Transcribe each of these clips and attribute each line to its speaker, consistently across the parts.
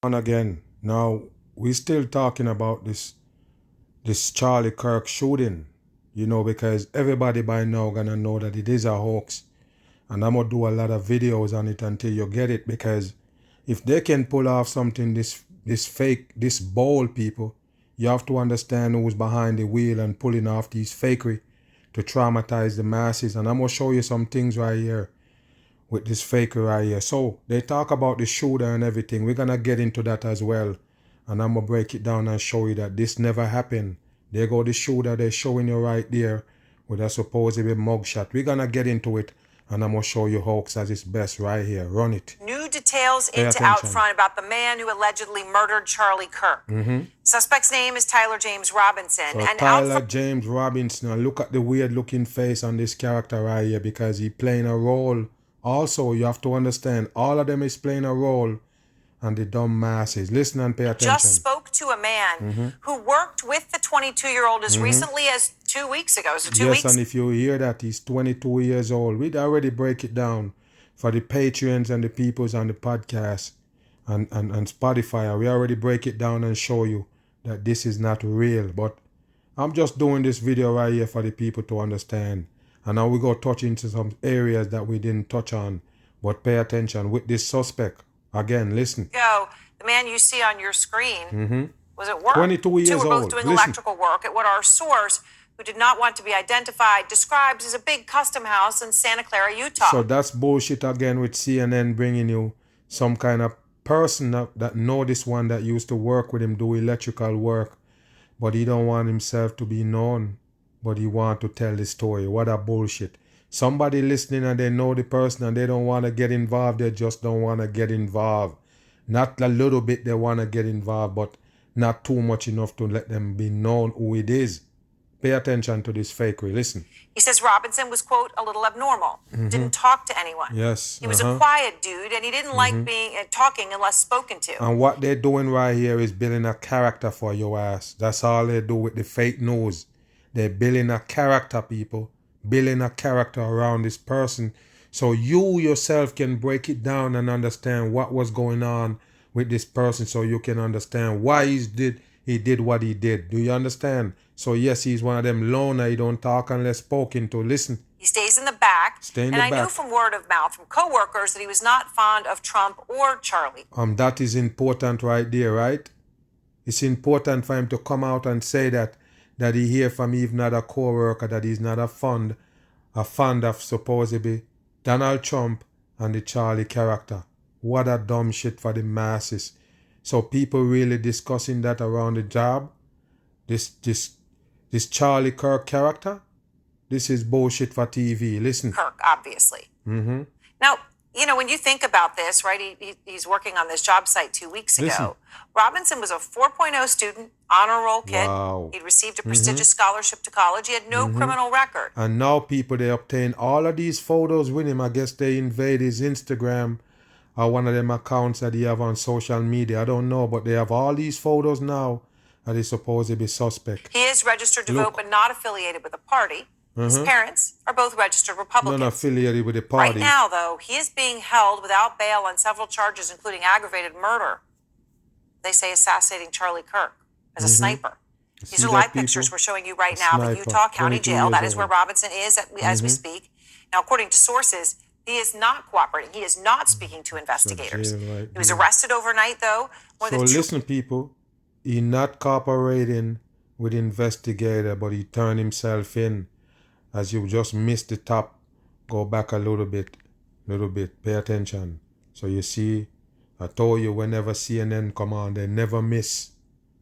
Speaker 1: on again. Now we're still talking about this Charlie Kirk shooting, because everybody by now gonna know that it is a hoax, and I'm gonna do a lot of videos on it until you get it. Because if they can pull off something this fake, this bold, people, you have to understand who's behind the wheel and pulling off these fakery to traumatize the masses. And I'm gonna show you some things right here with this fakery right here. So they talk about the shooter and everything. We're gonna get into that as well, and I'm gonna break it down and show you that this never happened. There go the shooter they're showing you right there with a supposedly mugshot. We're gonna get into it, and I'm gonna show you hoax as its best right here. Run it.
Speaker 2: New details into Outfront about the man who allegedly murdered Charlie Kirk. Suspect's name is Tyler James Robinson.
Speaker 1: So Tyler James Robinson. Now look at the weird looking face on this character right here, because he's playing a role. Also, you have to understand, all of them is playing a role on the dumb masses. Listen and pay attention.
Speaker 2: Just spoke to a man who worked with the 22-year-old as recently as 2 weeks ago. So two weeks.
Speaker 1: Yes, and if you hear that, he's 22 years old. We'd already break it down for the Patreons and the peoples on the podcast and Spotify. We already break it down and show you that this is not real. But I'm just doing this video right here for the people to understand. And now we go touch into some areas that we didn't touch on. But pay attention with this suspect. Again, listen.
Speaker 2: The man you see on your screen was at work.
Speaker 1: 22 years
Speaker 2: old. Two were both
Speaker 1: old.
Speaker 2: doing
Speaker 1: Listen.
Speaker 2: electrical work at what our source, who did not want to be identified, describes as a big custom house in Santa Clara, Utah.
Speaker 1: So that's bullshit again with CNN bringing you some kind of person that know this one that used to work with him, do electrical work. But he don't want himself to be known. But he want to tell the story. What a bullshit. Somebody listening and they know the person and they don't want to get involved. They just don't want to get involved. Not a little bit they want to get involved, but not too much enough to let them be known who it is. Pay attention to this fakery. Listen.
Speaker 2: He says Robinson was, quote, a little abnormal. Didn't talk to anyone.
Speaker 1: Yes.
Speaker 2: He was a quiet dude, and he didn't like being talking unless spoken to.
Speaker 1: And what they're doing right here is building a character for your ass. That's all they do with the fake news. They're building a character, people. Building a character around this person. So you yourself can break it down and understand what was going on with this person, so you can understand why he did what he did. Do you understand? So yes, he's one of them loner. He don't talk unless spoken to. Listen.
Speaker 2: He stays in the back. And I knew from word of mouth from coworkers that he was not fond of Trump or Charlie.
Speaker 1: That is important right there, right? It's important for him to come out and say that he hear from even another co-worker that he's not a fond of supposedly Donald Trump and the Charlie character. What a dumb shit for the masses. So people really discussing that around the job. This Charlie Kirk character. This is bullshit for TV. Listen.
Speaker 2: Kirk, obviously. Now, when you think about this, right, he's working on this job site 2 weeks ago.
Speaker 1: Listen.
Speaker 2: Robinson was a 4.0 student, honor roll kid.
Speaker 1: Wow.
Speaker 2: He'd received a prestigious scholarship to college. He had no criminal record.
Speaker 1: And now people, they obtain all of these photos with him. I guess they invade his Instagram or one of them accounts that he have on social media. I don't know, but they have all these photos now that he's supposed to be suspect.
Speaker 2: He is registered to vote, but not affiliated with a party. His parents are both registered Republicans.
Speaker 1: Not affiliated with the party.
Speaker 2: Right now, though, he is being held without bail on several charges, including aggravated murder. They say assassinating Charlie Kirk as a sniper. These are live pictures we're showing you right now of Utah County Jail. That is where Robinson is as we speak. Now, according to sources, he is not cooperating. He is not speaking to investigators. He was arrested overnight, though.
Speaker 1: So listen, people. He's not cooperating with investigator, but he turned himself in. As you just missed the top, go back a little bit. Pay attention. So you see, I told you whenever CNN come on, they never miss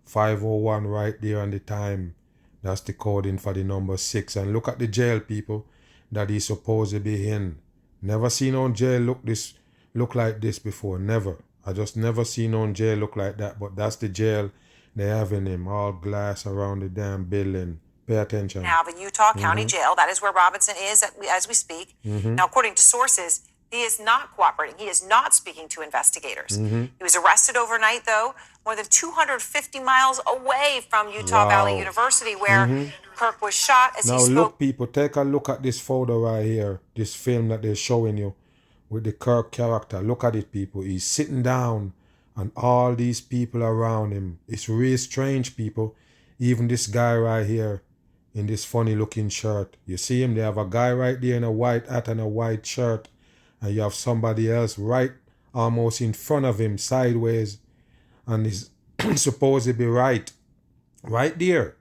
Speaker 1: 501 right there on the time. That's the coding for the number 6. And look at the jail, people, that he's supposed to be in. Never seen on jail look like this before. Never. I just never seen on jail look like that. But that's the jail they have in him. All glass around the damn building. Pay attention.
Speaker 2: Now, the Utah County Jail, that is where Robinson is as we speak. Now, according to sources, he is not cooperating. He is not speaking to investigators. He was arrested overnight, though, more than 250 miles away from Utah Valley University, where Kirk was shot as he spoke.
Speaker 1: Now, look, people, take a look at this photo right here, this film that they're showing you with the Kirk character. Look at it, people. He's sitting down and all these people around him. It's really strange, people. Even this guy right here in this funny looking shirt. You see him? They have a guy right there in a white hat and a white shirt. And you have somebody else right almost in front of him sideways. And he's supposed to be right there.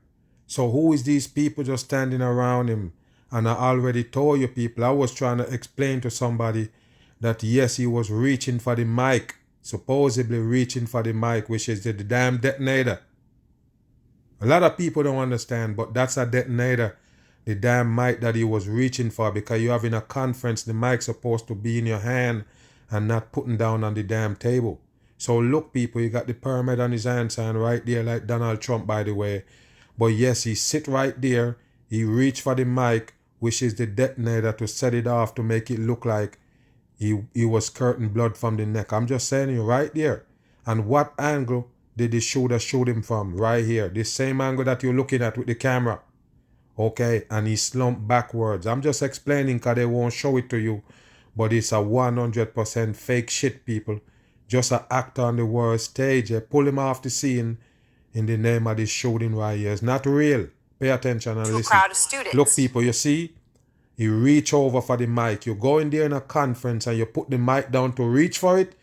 Speaker 1: So who is these people just standing around him? And I already told you people, I was trying to explain to somebody that yes, he was reaching for the mic. Supposedly reaching for the mic, which is the damn detonator. A lot of people don't understand, but that's a detonator. The damn mic that he was reaching for, because you're having a conference, the mic's supposed to be in your hand and not putting down on the damn table. So look, people, you got the pyramid on his hand sign right there like Donald Trump, by the way. But yes, he sit right there. He reached for the mic, which is the detonator, to set it off to make it look like he was squirting blood from the neck. I'm just saying you right there. And what angle did the shooter shoot him from? Right here. The same angle that you're looking at with the camera. Okay, and he slumped backwards. I'm just explaining because they won't show it to you. But it's a 100% fake shit, people. Just an actor on the world stage. They pull him off the scene in the name of this shooting right here. It's not real. Pay attention and listen.
Speaker 2: Crowd of students.
Speaker 1: Look, people, you see? You reach over for the mic. You go in there in a conference and you put the mic down to reach for it.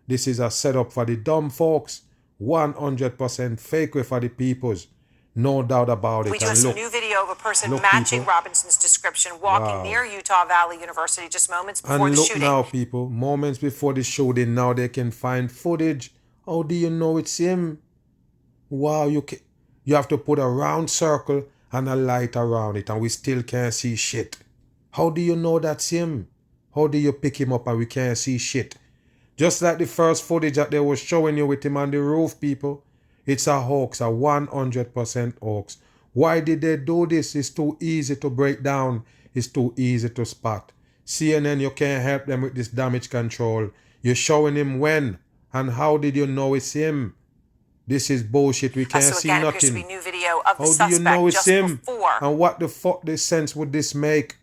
Speaker 1: This is a setup for the dumb folks. 100% fake way for the peoples. No doubt about it.
Speaker 2: We just saw a new video of a person matching people. Robinson's description walking near Utah Valley University just moments before the shooting.
Speaker 1: And look now, people. Moments before the shooting, now they can find footage. How do you know it's him? Wow, you have to put a round circle and a light around it, and we still can't see shit. How do you know that's him? How do you pick him up and we can't see shit? Just like the first footage that they were showing you with him on the roof, people. It's a hoax, a 100% hoax. Why did they do this? It's too easy to break down. It's too easy to spot. CNN, you can't help them with this damage control. You're showing him when and how did you know it's him? This is bullshit. We can't see nothing.
Speaker 2: To be new video of the
Speaker 1: how do you know it's him?
Speaker 2: Before.
Speaker 1: And what the fuck this sense would this make?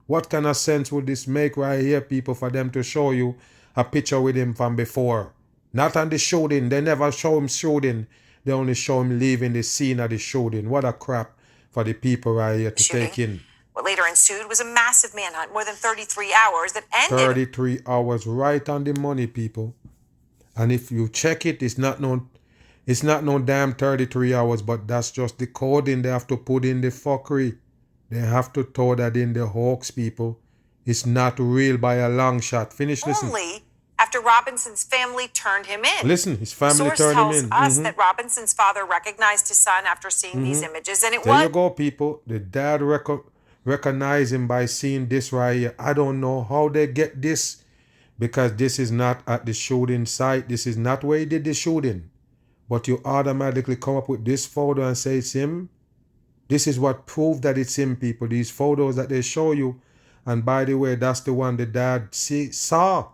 Speaker 1: What kind of sense would this make right here, people, for them to show you a picture with him from before? Not on the shooting. They never show him shooting. They only show him leaving the scene of the shooting. What a crap for the people right here to take in.
Speaker 2: What later ensued was a massive manhunt, more than 33 hours, that ended...
Speaker 1: 33 hours, right on the money, people. And if you check it, it's not no damn 33 hours, but that's just the coding they have to put in the fuckery. They have to throw that in the hoax, people. It's not real by a long shot. Finish listening.
Speaker 2: Only after Robinson's family turned him in.
Speaker 1: Listen, his family turned him in.
Speaker 2: Source tells us that Robinson's father recognized his son after seeing these images, and
Speaker 1: there you go, people. The dad recognized him by seeing this right here. I don't know how they get this, because this is not at the shooting site. This is not where he did the shooting. But you automatically come up with this photo and say it's him. This is what proved that it's him, people. These photos that they show you. And by the way, that's the one the dad saw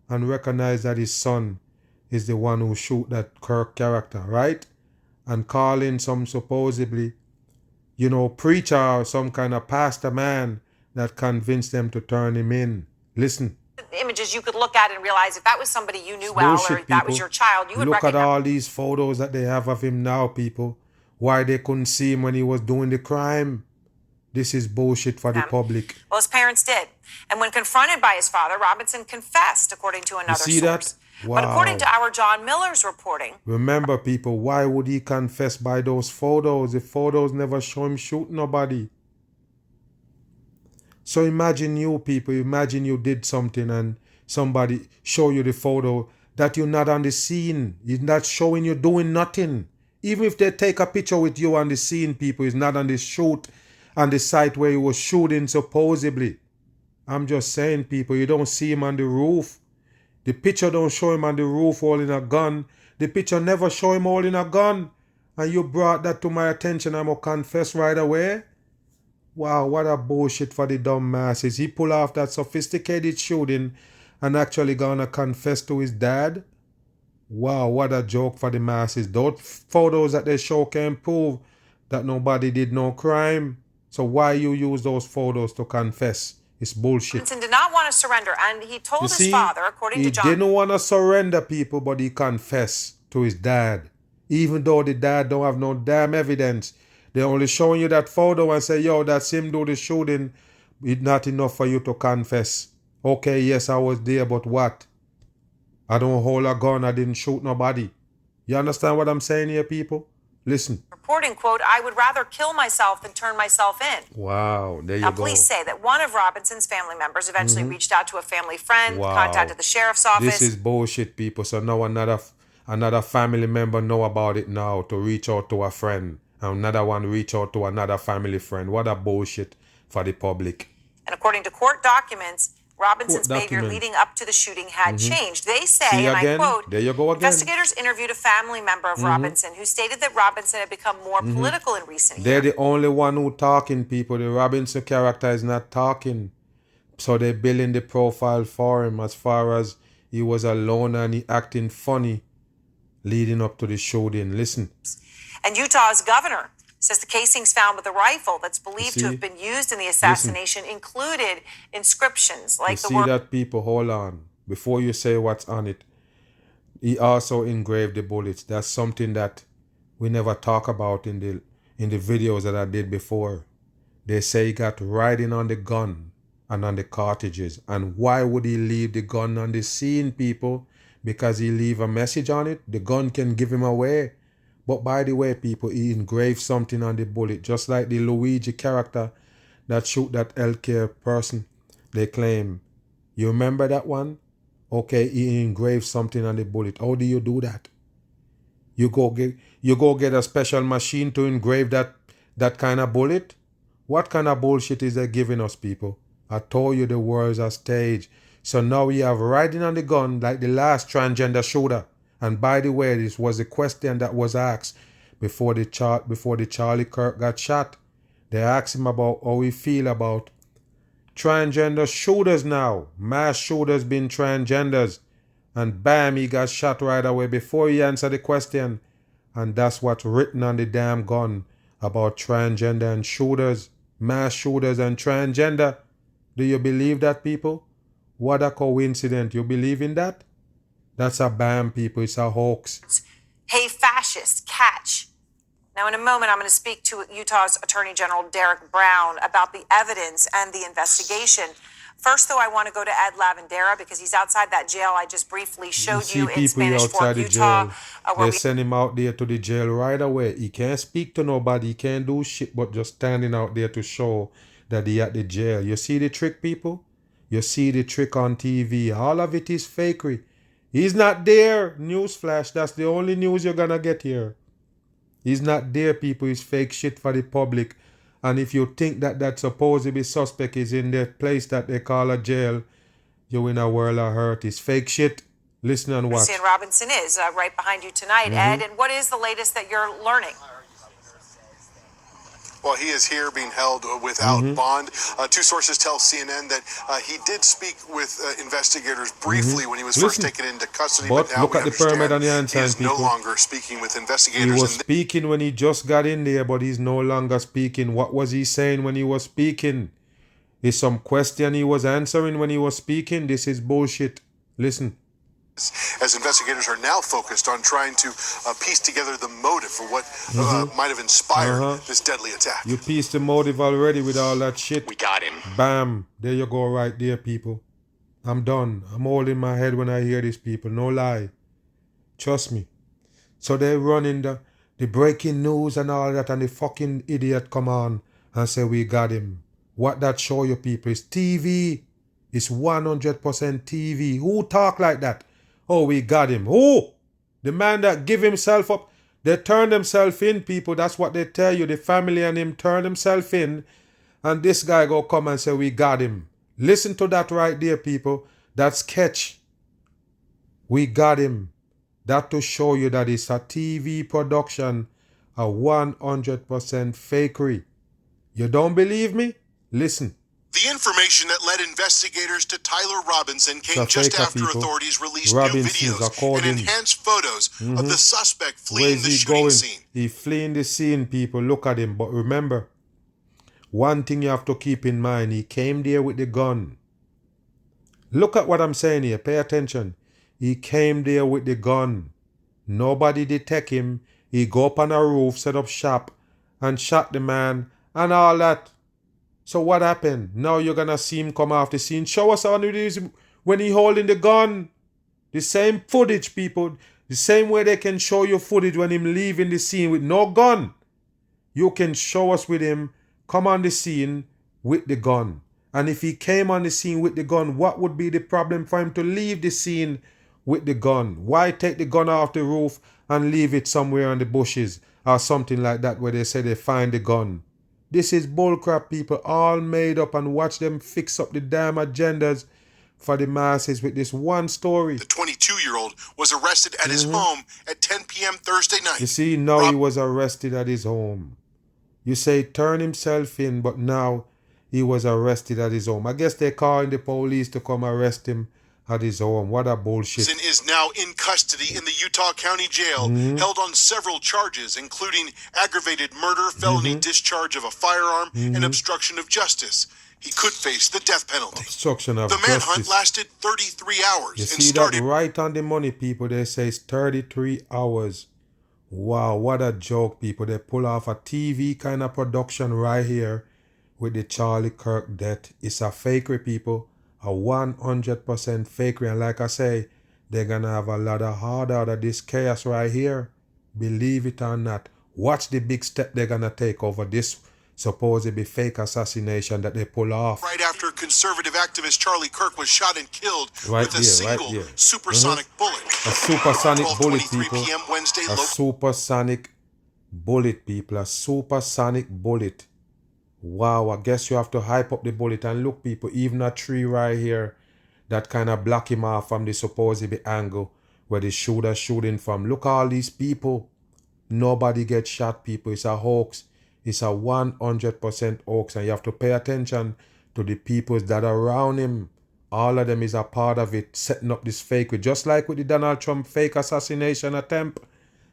Speaker 1: and recognized that his son is the one who shoot that Kirk character, right? And call in some supposedly, preacher or some kind of pastor man that convinced them to turn him in. Listen.
Speaker 2: Images you could look at and realize if that was somebody you knew well, or if that was your child, you would recognize.
Speaker 1: Look at all these photos that they have of him now, people. Why they couldn't see him when he was doing the crime. This is bullshit for the public.
Speaker 2: Well, his parents did. And when confronted by his father, Robinson confessed, according to another source.
Speaker 1: You see that? Wow.
Speaker 2: But according to our John Miller's reporting...
Speaker 1: Remember, people, why would he confess by those photos? The photos never show him shoot nobody. So imagine you, people, imagine you did something and somebody show you the photo that you're not on the scene. He's not showing you doing nothing. Even if they take a picture with you on the scene, people, he's not on the shoot, on the site where he was shooting supposedly. I'm just saying, people, you don't see him on the roof. The picture don't show him on the roof holding a gun. The picture never show him holding a gun. And you brought that to my attention. I'm going to confess right away. Wow, what a bullshit for the dumb masses. He pulled off that sophisticated shooting and actually gonna confess to his dad. Wow, what a joke for the masses. Those photos that they show can prove that nobody did no crime. So why you use those photos to confess It's bullshit.
Speaker 2: Robinson did not want to surrender, and he told his father, according to John,
Speaker 1: he didn't want to surrender, people, but he confessed to his dad. Even though the dad don't have no damn evidence. They're only showing you that photo and say, yo, that's him do the shooting. It's not enough for you to confess. Okay, yes, I was there, but what? I don't hold a gun. I didn't shoot nobody. You understand what I'm saying here, people? Listen.
Speaker 2: Reporting, quote, I would rather kill myself than turn myself in.
Speaker 1: Wow, there you
Speaker 2: now,
Speaker 1: go.
Speaker 2: Police say that one of Robinson's family members eventually reached out to a family friend, contacted the sheriff's office.
Speaker 1: This is bullshit, people. So now another family member know about it now to reach out to a friend. Another one reach out to another family friend. What a bullshit for the public.
Speaker 2: And according to court documents, Robinson's behavior leading up to the shooting had changed. They say, and I quote,
Speaker 1: there you go again.
Speaker 2: Investigators interviewed a family member of Robinson who stated that Robinson had become more political in recent years.
Speaker 1: They're the only one who talking, people. The Robinson character is not talking. So they're building the profile for him as far as he was alone and he acting funny leading up to the shooting. Listen.
Speaker 2: And Utah's governor says the casings found with the rifle that's believed to have been used in the assassination included inscriptions like the word.
Speaker 1: See that, people? Hold on. Before you say what's on it, he also engraved the bullets. That's something that we never talk about in the videos that I did before. They say he got writing on the gun and on the cartridges. And why would he leave the gun on the scene, people? Because he leave a message on it. The gun can give him away. But by the way, people, he engraved something on the bullet, just like the Luigi character that shoot that healthcare person. They claim. You remember that one? Okay, he engraved something on the bullet. How do you do that? You go get a special machine to engrave that kind of bullet? What kind of bullshit is they giving us, people? I told you the world's a stage. So now we have writing on the gun like the last transgender shooter. And by the way, this was a question that was asked before the Charlie Kirk got shot. They asked him about how he feel about transgender shooters now. Mass shooters being transgenders. And bam, he got shot right away before he answered the question. And that's what's written on the damn gun about transgender and shooters. Mass shooters and transgender. Do you believe that, people? What a coincidence. You believe in that? That's a bam, people. It's a hoax.
Speaker 2: Hey, fascist, catch. Now, in a moment, I'm going to speak to Utah's Attorney General Derek Brown about the evidence and the investigation. First, though, I want to go to Ed Lavendera because he's outside that jail I just briefly showed you in Spanish Fork, Utah.
Speaker 1: They send him out there to the jail right away. He can't speak to nobody. He can't do shit but just standing out there to show that he at the jail. You see the trick, people? You see the trick on TV. All of it is fakery. He's not there. Newsflash. That's the only news you're gonna get here. He's not there, people. It's fake shit for the public. And if you think that supposedly suspect is in the place that they call a jail, you're in a world of hurt. It's fake shit. Listen and watch.
Speaker 2: Christian Robinson is right behind you tonight, Ed. And what is the latest that you're learning?
Speaker 3: Well, he is here being held without bond. Two sources tell CNN that he did speak with investigators briefly when he was first taken into custody.
Speaker 1: But now look at the permit on the
Speaker 3: he is
Speaker 1: people.
Speaker 3: no longer speaking with investigators.
Speaker 1: He was speaking when he just got in there, but he's no longer speaking. What was he saying when he was speaking? Is some question he was answering when he was speaking? This is bullshit. Listen.
Speaker 3: As investigators are now focused on trying to piece together the motive for what might have inspired this deadly attack.
Speaker 1: You pieced the motive already with all that shit.
Speaker 3: We got him.
Speaker 1: Bam. There you go right there, people. I'm done. I'm holding my head when I hear these people. No lie. Trust me. So they're running the breaking news and all that, and the fucking idiot come on and say we got him. What that show you, people, is TV. It's 100% TV. Who talk like that? Oh, we got him. Who? The man that give himself up. They turn themselves in, people. That's what they tell you. The family and him turn themselves in. And this guy go come and say, we got him. Listen to that right there, people. That's catch. We got him. That to show you that it's a TV production. A 100% fakery. You don't believe me? Listen.
Speaker 3: The information that led investigators to Tyler Robinson came just after authorities released new videos and enhanced photos of the suspect fleeing the shooting scene.
Speaker 1: He's fleeing the scene, people. Look at him. But remember, One thing you have to keep in mind, he came there with the gun. Look at what I'm saying here. Pay attention. He came there with the gun. Nobody detect him. He go up on a roof, set up shop, and shot the man and all that. So what happened? Now you're gonna see him come off the scene. Show us how it is when he holding the gun. The same footage, people. The same way they can show you footage when him leaving the scene with no gun. You can show us with him come on the scene with the gun. And if he came on the scene with the gun, what would be the problem for him to leave the scene with the gun? Why take the gun off the roof and leave it somewhere in the bushes or something like that where they say they find the gun? This is bullcrap, people, all made up, and watch them fix up the damn agendas for the masses with this one story.
Speaker 3: The 22-year-old was arrested at his home at 10 p.m. Thursday night.
Speaker 1: You see, now he was arrested at his home. You say turn himself in, but now he was arrested at his home. I guess they're calling the police to come arrest him at his home. What a bullshit.
Speaker 3: Robinson is now in custody in the Utah County Jail, held on several charges, including aggravated murder, felony discharge of a firearm, and obstruction of justice. He could face the death penalty.
Speaker 1: Obstruction of
Speaker 3: justice. The manhunt lasted 33 hours.
Speaker 1: You see that right on the money, people. They say it's 33 hours. Wow, what a joke, people. They pull off a TV kind of production right here with the Charlie Kirk death. It's a fakery, people. A 100% fakery. And like I say, they're going to have a lot of hard out of this chaos right here. Believe it or not. Watch the big step they're going to take over this supposedly fake assassination that they pull off.
Speaker 3: Right after conservative activist Charlie Kirk was shot and killed with a single supersonic bullet.
Speaker 1: A supersonic bullet, people.
Speaker 3: PM Wednesday,
Speaker 1: a supersonic bullet, people. A supersonic bullet. Wow, I guess you have to hype up the bullet. And look, people, even a tree right here that kind of block him off from the supposedly angle where the shooter shooting from. Look all these people. Nobody gets shot, people. It's a hoax. It's a 100% hoax, and you have to pay attention to the people that are around him. All of them is a part of it, setting up this fake. Just like with the Donald Trump fake assassination attempt.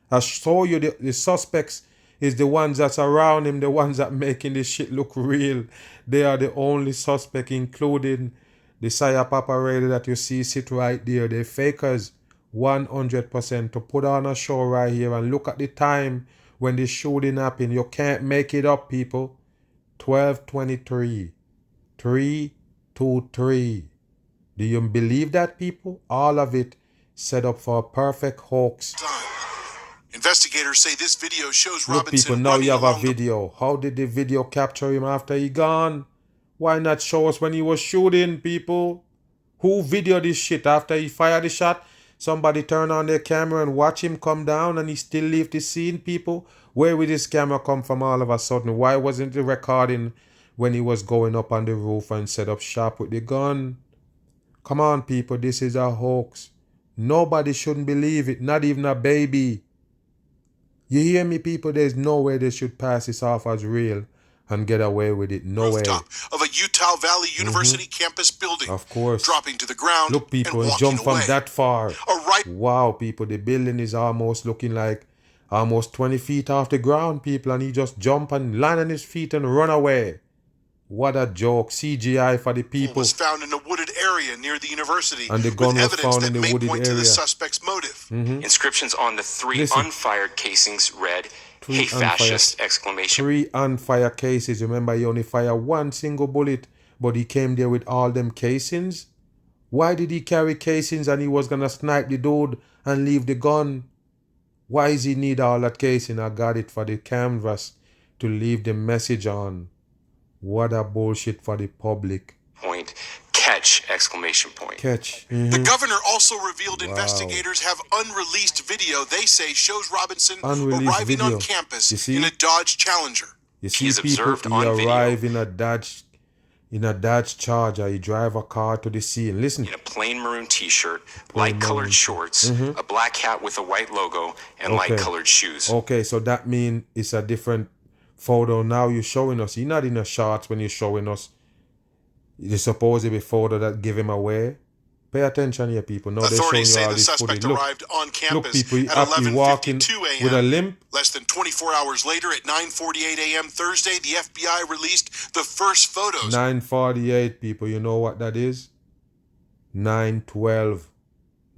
Speaker 1: I show you the suspects is the ones that's around him, the ones that making this shit look real. They are the only suspect, including the psyop operator that you see sit right there. They're fakers, 100%. To put on a show right here and look at the time when the shooting happened. You can't make it up, people. 12:23. 3:23. Do you believe that, people? All of it set up for a perfect hoax.
Speaker 3: Investigators say this video shows
Speaker 1: Look,
Speaker 3: Robinson.
Speaker 1: people, now you have a video. How did the video capture him after he gone? Why not show us when he was shooting, people? Who videoed this shit after he fired the shot? Somebody turn on their camera and watch him come down and he still leave the scene, people? Where would this camera come from all of a sudden? Why wasn't the recording when he was going up on the roof and set up shop with the gun? Come on, people, this is a hoax. Nobody shouldn't believe it, not even a baby. You hear me, people? There's no way they should pass this off as real and get away with it. No way.
Speaker 3: Of a Utah Valley University campus building.
Speaker 1: Of course.
Speaker 3: Dropping to the ground.
Speaker 1: Look, people,
Speaker 3: and
Speaker 1: jump from
Speaker 3: away.
Speaker 1: that far. Wow, people, the building is almost looking like almost 20 feet off the ground, people, and he just jump and land on his feet and run away. What a joke. CGI for the people.
Speaker 3: Was found in a wooded area near the university.
Speaker 1: And the gun was found in the wooded area.
Speaker 3: To the suspect's motive.
Speaker 4: Inscriptions on the three unfired casings read, "Hate fascist!" exclamation.
Speaker 1: 3 unfired cases. Remember, he only fired one single bullet, but he came there with all them casings. Why did he carry casings and he was gonna snipe the dude and leave the gun? Why does he need all that casing? I got it for the canvas to leave the message on. What a bullshit for the public.
Speaker 4: Point. Catch! Exclamation point.
Speaker 1: Catch.
Speaker 3: The governor also revealed investigators have unreleased video they say shows Robinson arriving on campus in a Dodge Challenger.
Speaker 1: You see, people, he arrive in a Dodge Charger. He drive a car to the scene. Listen.
Speaker 4: In a plain maroon t-shirt, light-colored shorts, a black hat with a white logo, and light-colored shoes.
Speaker 1: Okay, so that means it's a different photo now you're showing us. You're not in a shorts when you're showing us the supposed photo that give him away. Pay attention here, people. Now they're showing
Speaker 3: Authorities
Speaker 1: you
Speaker 3: say
Speaker 1: all
Speaker 3: the
Speaker 1: this
Speaker 3: suspect
Speaker 1: footage.
Speaker 3: arrived on
Speaker 1: Look,
Speaker 3: campus
Speaker 1: people, he
Speaker 3: at
Speaker 1: up, he walking
Speaker 3: 11:52
Speaker 1: with a
Speaker 3: a.m.
Speaker 1: limp.
Speaker 3: Less than 24 hours later, at 9:48 a.m. Thursday, the FBI released the first photos.
Speaker 1: 9:48, people. You know what that is? 9:12.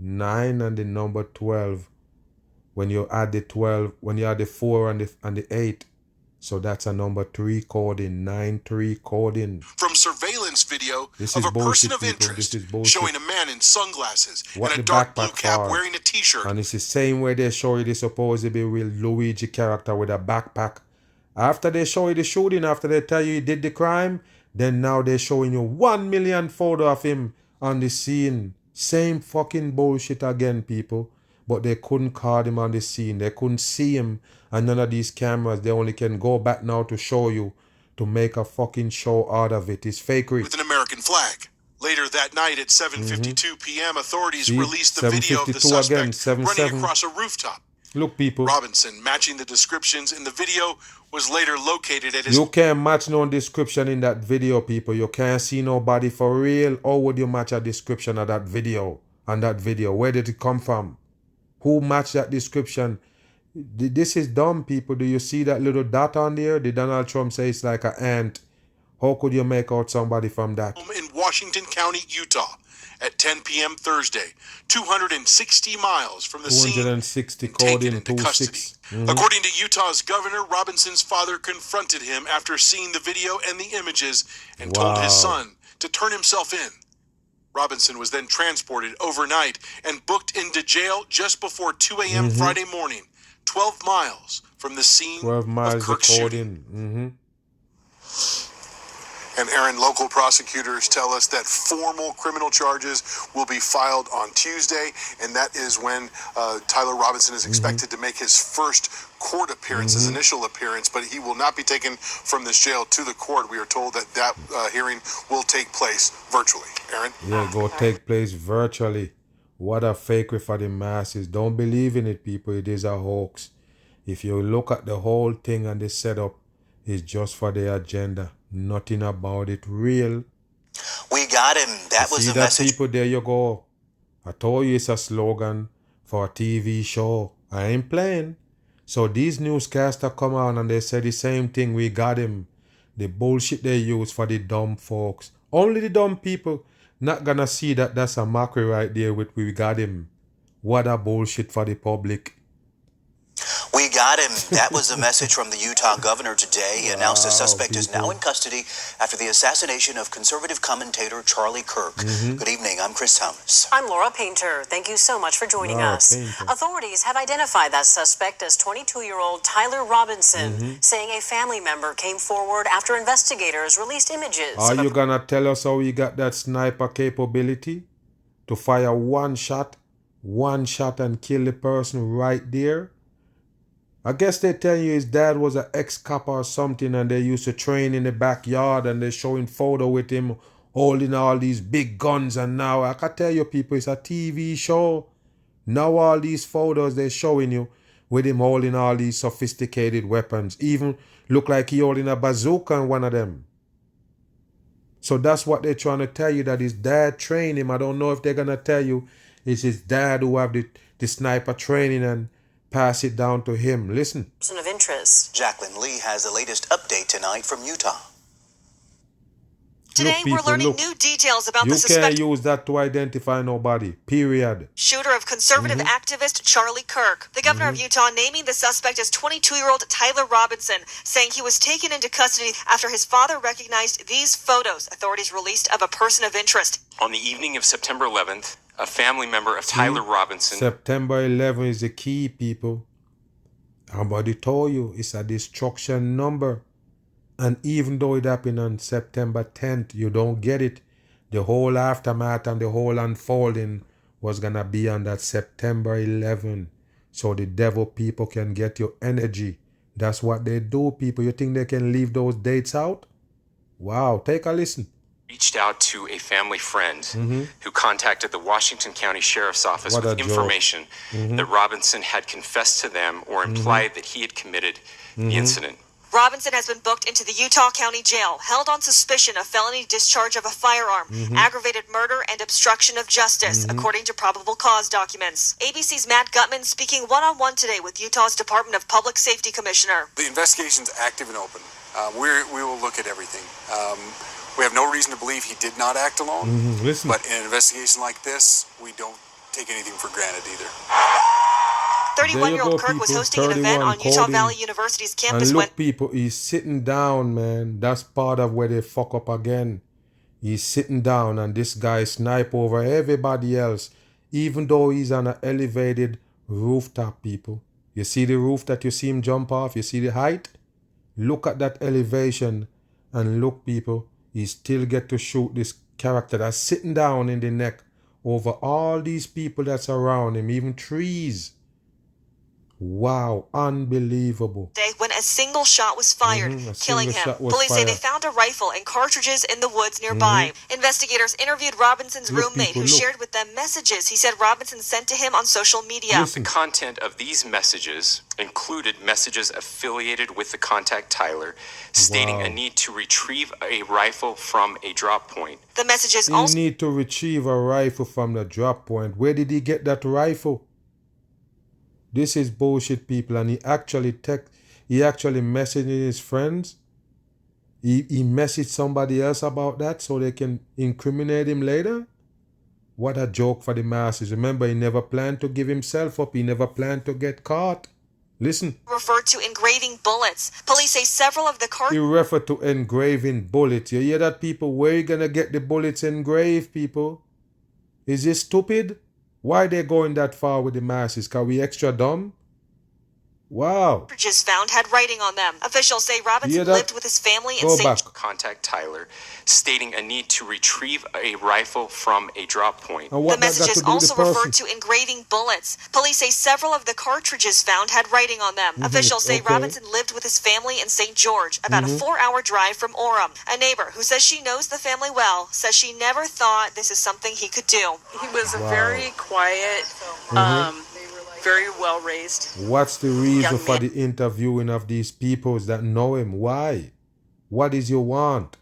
Speaker 1: 9 and the number 12. When you add the 12, when you add the 4 and the 8, so that's a number 3 coding, 9-3 coding.
Speaker 3: From surveillance video
Speaker 1: This
Speaker 3: of
Speaker 1: is
Speaker 3: a person
Speaker 1: bullshit,
Speaker 3: of
Speaker 1: people.
Speaker 3: interest
Speaker 1: This is bullshit.
Speaker 3: showing a man in sunglasses
Speaker 1: What
Speaker 3: and a
Speaker 1: the
Speaker 3: dark blue
Speaker 1: backpack
Speaker 3: cap
Speaker 1: for?
Speaker 3: wearing a t-shirt.
Speaker 1: And it's the same way they show you the supposedly real Luigi character with a backpack. After they show you the shooting, after they tell you he did the crime, then now they're showing you 1 million photo of him on the scene. Same fucking bullshit again, people. But they couldn't card him on the scene. They couldn't see him. And none of these cameras, they only can go back now to show you, to make a fucking show out of it. It's fakery.
Speaker 3: With an American flag. Later that night at 7:52 p.m., authorities released the video of the
Speaker 1: 7:52 again,
Speaker 3: suspect
Speaker 1: 7:7.
Speaker 3: running across a rooftop.
Speaker 1: Look, people.
Speaker 3: Robinson, matching the descriptions in the video, was later located at his...
Speaker 1: You can't match no description in that video, people. You can't see nobody for real. How would you match a description of that video? On that video, where did it come from? Who matched that description? This is dumb, people. Do you see that little dot on there? Did Donald Trump say it's like an ant? How could you make out somebody from that?
Speaker 3: In Washington County, Utah, at 10 p.m. Thursday, 260 miles from the scene,
Speaker 1: 260
Speaker 3: and taken
Speaker 1: coding
Speaker 3: into
Speaker 1: 26.
Speaker 3: custody. According to Utah's governor, Robinson's father confronted him after seeing the video and the images and told his son to turn himself in. Robinson was then transported overnight and booked into jail just before 2 a.m. Friday morning, 12 miles from the scene
Speaker 1: 12 miles
Speaker 3: of Kirk's shooting. And Aaron, local prosecutors tell us that formal criminal charges will be filed on Tuesday, and that is when Tyler Robinson is expected to make his first court appearance, his initial appearance, but he will not be taken from this jail to the court. We are told that hearing will take place virtually. Aaron?
Speaker 1: Yeah, go take place virtually. What a fakery for the masses. Don't believe in it, people. It is a hoax. If you look at the whole thing and the setup, it's just for the agenda. Nothing about it real.
Speaker 5: We got him. That was the message.
Speaker 1: People, there you go. I told you it's a slogan for a TV show. I ain't playing. So these newscasters come on and they say the same thing. We got him. The bullshit they use for the dumb folks. Only the dumb people not gonna see that that's a mockery right there with we got him. What a bullshit for the public.
Speaker 5: We got him. That was the message from the Utah governor today. He announced the suspect is now in custody after the assassination of conservative commentator Charlie Kirk. Good evening. I'm Chris Thomas.
Speaker 2: I'm Laura Painter. Thank you so much for joining us. Authorities have identified that suspect as 22-year-old Tyler Robinson, saying a family member came forward after investigators released images.
Speaker 1: Are you gonna tell us how he got that sniper capability to fire one shot and kill the person right there? I guess they tell you his dad was an ex-cop or something and they used to train in the backyard and they're showing photo with him holding all these big guns, and now I can tell you people it's a TV show. Now all these photos they're showing you with him holding all these sophisticated weapons. Even look like he holding a bazooka in one of them. So that's what they're trying to tell you, that his dad trained him. I don't know if they're going to tell you it's his dad who have the sniper training and pass it down to him. Listen.
Speaker 2: Person of interest.
Speaker 5: Jacqueline Lee has the latest update tonight from Utah.
Speaker 6: Today, we're learning new details about the suspect.
Speaker 1: You can't use that to identify nobody. Period.
Speaker 6: Shooter of conservative activist Charlie Kirk. The governor of Utah naming the suspect as 22-year-old Tyler Robinson, saying he was taken into custody after his father recognized these photos authorities released of a person of interest.
Speaker 4: On the evening of September 11th, a family member of Tyler Robinson...
Speaker 1: September 11 is the key, people. Somebody told you it's a destruction number. And even though it happened on September 10th, you don't get it. The whole aftermath and the whole unfolding was going to be on that September 11. So the devil people can get your energy. That's what they do, people. You think they can leave those dates out? Wow, take a listen.
Speaker 4: Reached out to a family friend who contacted the Washington County Sheriff's Office with information that Robinson had confessed to them or implied that he had committed the incident.
Speaker 6: Robinson has been booked into the Utah County Jail, held on suspicion of felony discharge of a firearm, aggravated murder, and obstruction of justice, according to probable cause documents. ABC's Matt Gutman speaking one-on-one today with Utah's Department of Public Safety Commissioner.
Speaker 7: The investigation's active and open. We will look at everything. We have no reason to believe he did not act alone, but in an investigation like this, we don't take anything for granted either.
Speaker 6: 31-year-old Kirk was hosting an event on Utah Valley University's campus
Speaker 1: and look, people, he's sitting down, man. That's part of where they fuck up again. He's sitting down and this guy snipe over everybody else, even though he's on an elevated rooftop, people. You see the roof that you see him jump off? You see the height? Look at that elevation and look, people, he still get to shoot this character that's sitting down in the neck over all these people that's around him, even trees. Wow, unbelievable.
Speaker 6: When a single shot was fired, killing him. Police say they found a rifle and cartridges in the woods nearby. Investigators interviewed Robinson's roommate, who shared with them messages he said Robinson sent to him on social media.
Speaker 4: The content of these messages included messages affiliated with the contact Tyler, stating a need to retrieve a rifle from a drop point.
Speaker 6: The messages
Speaker 1: also need to retrieve a rifle from the drop point. Where did he get that rifle? This is bullshit, people, and he actually messaged his friends. He messaged somebody else about that so they can incriminate him later. What a joke for the masses. Remember, he never planned to give himself up. He never planned to get caught. Listen.
Speaker 6: Referred to engraving bullets. Police say several of the
Speaker 1: He referred to engraving bullets. You hear that, people? Where are you going to get the bullets engraved, people? Is this stupid? Why they going that far with the masses? Are we extra dumb? Wow.
Speaker 6: Cartridges found had writing on them. Officials say Robinson lived with his family in St.
Speaker 4: Contact Tyler, stating a need to retrieve a rifle from a drop point.
Speaker 6: The messages also referred to engraving bullets. Police say several of the cartridges found had writing on them. Officials say Robinson lived with his family in St. George, about a 4-hour drive from Orem. A neighbor who says she knows the family well says she never thought this is something he could do.
Speaker 8: He was a very quiet, very well raised.
Speaker 1: What's the reason for the interviewing of these peoples that know him? Why? What is your want?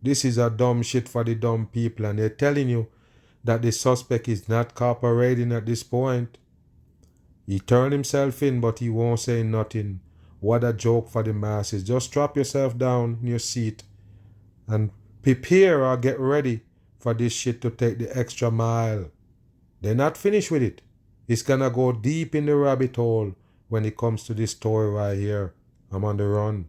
Speaker 1: This is a dumb shit for the dumb people, and they're telling you that the suspect is not cooperating at this point. He turned himself in, but he won't say nothing. What a joke for the masses. Just strap yourself down in your seat and prepare or get ready for this shit to take the extra mile. They're not finished with it. It's gonna go deep in the rabbit hole when it comes to this story right here. I'm on the run.